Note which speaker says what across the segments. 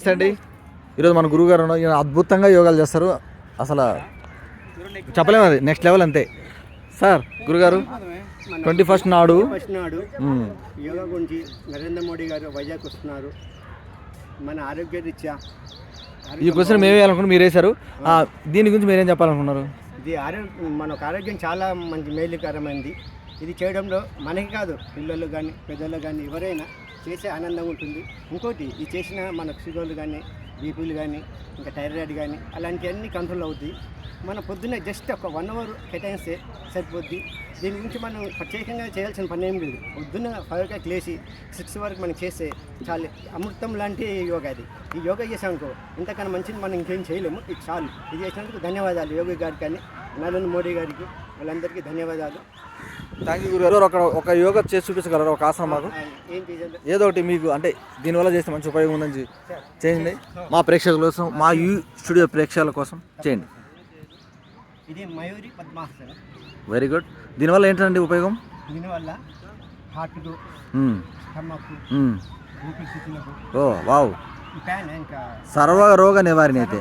Speaker 1: నమస్తే అండి. ఈరోజు మన గురువు గారు ఈయన అద్భుతంగా యోగాలు చేస్తారు, అసలు చెప్పలేము, అది నెక్స్ట్ లెవెల్ అంతే. సార్ గురుగారు 21st నాడు
Speaker 2: యోగా గురించి నరేంద్ర మోడీ గారు వైజాగ్ వస్తున్నారు. మన ఆరోగ్య రీత్యా
Speaker 1: ఈ క్వశ్చన్ మేము వేయాలనుకున్నాం, మీరు వేశారు. దీని గురించి మీరేం చెప్పాలనుకున్నారు?
Speaker 2: ఇది మనకు ఆరోగ్యం చాలా మంచి మేలుకరమైనది. ఇది చేయడంలో మనకి కాదు, పిల్లలు కానీ పెద్దలు కానీ ఎవరైనా చేసే ఆనందం ఉంటుంది. ఇంకోటి ఇది చేసిన మన షుగర్లు కానీ బీపీలు కానీ ఇంకా థైరాయిడ్ కానీ అలాంటివన్నీ కంట్రోల్ అవుతాయి. మన పొద్దున్నే జస్ట్ ఒక 1 అవర్ కేటాయిస్తే సరిపోద్ది. దీని గురించి మనం ప్రత్యేకంగా చేయాల్సిన పని ఏం లేదు. పొద్దున్న 5 లేచి 6 వరకు మనం చేస్తే చాలు, అమృతం లాంటి యోగా ఇది. ఈ యోగా చేసామనుకో ఇంతకన్నా మంచిది మనం ఇంకేం చేయలేము. ఇది చాలు. ఇది చేసినందుకు ధన్యవాదాలు యోగి గారికి కానీ నరేంద్ర మోడీ గారికి, వాళ్ళందరికీ ధన్యవాదాలు.
Speaker 1: థ్యాంక్ యూ గురుగారు. ఒక యోగా చేసి చూపించగలరు, ఒక ఆసనం మాకు ఏదో ఒకటి మీకు, అంటే దీనివల్ల చేస్తే మంచి ఉపయోగం ఉందని చేయండి. మా ప్రేక్షకుల కోసం, మా స్టూడియో ప్రేక్షకుల కోసం చేయండి.
Speaker 2: ఇది మయూరి పద్మాసనం.
Speaker 1: Very good. దీనివల్ల ఏంటండి ఉపయోగం?
Speaker 2: దీనివల్ల హార్ట్కు, స్టమక్, ఊపిరితిత్తులకు,
Speaker 1: ఓ వావ్, సర్వరోగ నివారణ అయితే.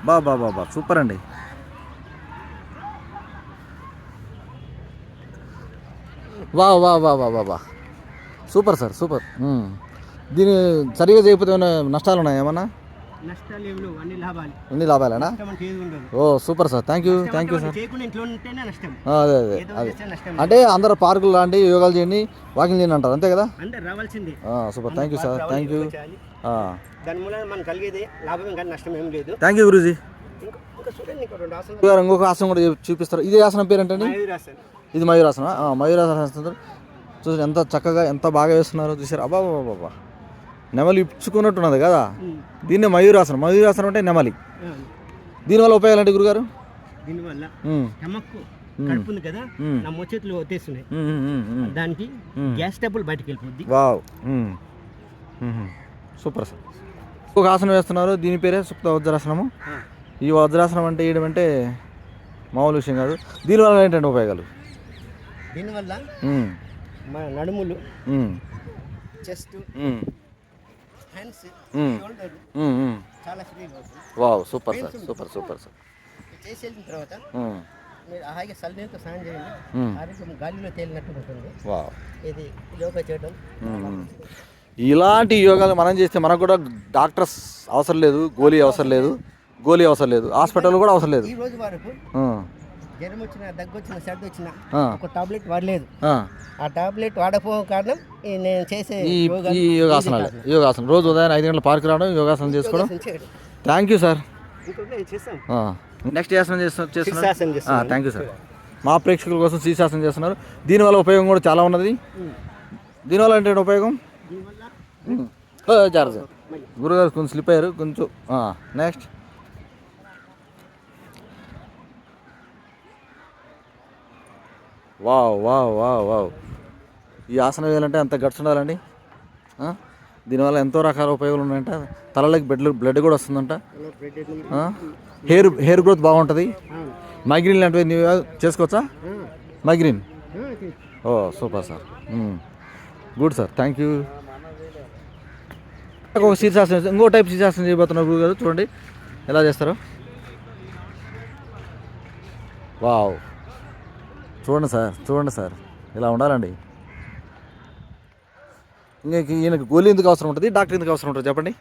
Speaker 1: బాబా సూపర్ అండి. వా సూపర్ సార్, సూపర్. దీన్ని సరిగా చేయకపోతే ఏమైనా నష్టాలు ఉన్నాయా? ఏమన్నా అన్ని లాభాలేనా? ఓ super sir, thank you sir. అదే అంటే అందరూ పార్కులు లాంటి యోగాలు చేయండి, వాకింగ్ చేయండి అంటారు, అంతే కదా? Super, thank you sir, thank you. Thank you Guruji. ఇంకొక ఆసనం కూడా చూపిస్తారు. ఇదే ఆసనం పేరు ఏంటండి? ఇది మయూరాసనం. మయూరాసనం చూసి ఎంత చక్కగా, ఎంత బాగా వేస్తున్నారు చూసారు. అబ్బాబా, నెమలి ఇచ్చుకున్నట్టున్నది కదా. దీన్నే మయూరాసనం. మయూరాసనం అంటే నెమలి. దీనివల్ల ఉపయోగాలు అంటే గురుగారు?
Speaker 2: దీనివల్ల కడుపుంది కదా, నా మోచేతులు వచ్చేస్తున్నాయి, దానికి గ్యాస్ ట్రబుల్ బయటకు వెళ్ళిపోద్ది.
Speaker 1: Wow, super sir. ఒక ఆసనం వేస్తున్నారు, దీని పేరే సుప్త వజ్రాసనము. ఈ వజ్రాసనం అంటే వేయడం అంటే మామూలు విషయం కాదు. దీనివల్ల ఏంటంటే ఉపయోగాలు?
Speaker 2: దీనివల్ల మన నడుములు, చెస్ట్, హ్యాండ్స్, షోల్డర్ చాలా ఫ్రీగా అవుతుంది.
Speaker 1: Wow, super sir, super sir.
Speaker 2: చేసేసిన తర్వాత మీరు హాయిగా చల్లనీళ్ళతో స్నానం చేయండి, ఆరోగ్యం గాలిలో తేలినట్టు ఉంటుంది. వావ్, ఇది యోగా చేయడం.
Speaker 1: ఇలాంటి యోగాలు మనం చేస్తే మనకు కూడా డాక్టర్స్ అవసరం లేదు, గోళీ అవసరం లేదు, హాస్పిటల్ కూడా అవసరం లేదు.
Speaker 2: ఈ రోజు వరకు జ్వరం వచ్చిన, దగ్గు వచ్చిన, సర్ది వచ్చిన ఒక టాబ్లెట్ వాడలేదు. ఆ టాబ్లెట్ వాడకపోవడం కారణం నేను చేసే
Speaker 1: ఈ యోగాసనం. రోజు ఉదయం 5 గంటల పార్క్ రావడం, యోగాసనం చేసుకోవడం. Thank you sir. నెక్స్ట్ ఆసనం చేస్తున్నారు. Thank you sir. మా ప్రేక్షకుల కోసం శీర్షాసనం చేస్తున్నారు. దీనివల్ల ఉపయోగం కూడా చాలా ఉన్నది. దీనివల్ల అంటే ఉపయోగం గురుగారు కొంచెం స్లిప్ అయ్యారు కొంచెం. Next wow. ఈ ఆసనం వేయాలంటే అంత గట్స్ ఉండాలండి. దీనివల్ల ఎంతో రకాల ఉపయోగాలు ఉన్నాయంట. తలలోకి బ్లడ్ కూడా వస్తుందంట. హెయిర్ గ్రోత్ బాగుంటుంది. మైగ్రీన్ లాంటివి చేసుకోవచ్చా? Migraine, oh super sir, good sir, thank you. ఒక శీర్షాసనం, ఇంకో టైప్ శీర్షాసనం చేయబోతున్నారు గురుగారు. చూడండి ఎలా చేస్తారో. వావ్, చూడండి సార్, ఇలా ఉండాలండి. ఈయనకి గోళీ ఎందుకు అవసరం ఉంటుంది, డాక్టర్ ఎందుకు అవసరం ఉంటుంది చెప్పండి?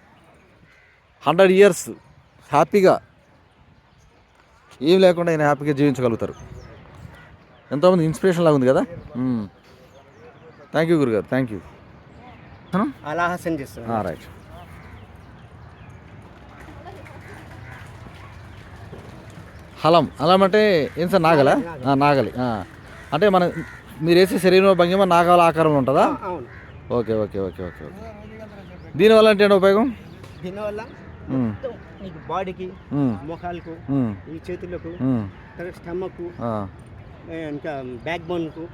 Speaker 1: 100 years హ్యాపీగా ఏం లేకుండా ఈయన హ్యాపీగా జీవించగలుగుతారు. ఎంతోమంది ఇన్స్పిరేషన్ లాగా ఉంది కదా. థ్యాంక్ యూ గురుగారు, థ్యాంక్ యూ. రైట్. హలం అంటే ఏం సార్? నాగలి. అంటే మీరు వేసే శరీరంలో భంగిమ నాగాల ఆకారంలో ఉంటుందా? ఓకే. దీనివల్ల అంటే ఉపయోగం?
Speaker 2: దీనివల్ల బాడీకి, మొఖాలకు, ఈ చేతులకు, స్టమక్, ఇంకా బ్యాక్ బోన్కు,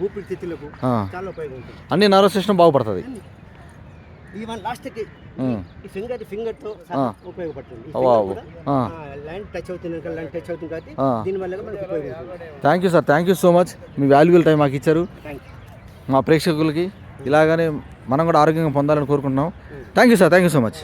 Speaker 2: ఊపిరితిత్తులకు చాలా ఉపయోగం ఉంటుంది.
Speaker 1: అన్ని నర్వస్ సిస్టమ్ బాగుపడుతుంది.
Speaker 2: ఈవెన్ లాస్ట్కి ఫింగర్తో ఉపయోగపడుతుంది. ల్యాండ్ టచ్ అవుతుంది కాబట్టి దీనివల్ల మనకు ఉపయోగం.
Speaker 1: Thank you sir, thank you so much. Me valuable time మాకు ఇచ్చారు, మా ప్రేక్షకులకి. ఇలాగనే మనం కూడా ఆరోగ్యంగా పొందాలని కోరుకుంటున్నాం. Thank you sir, thank you so much.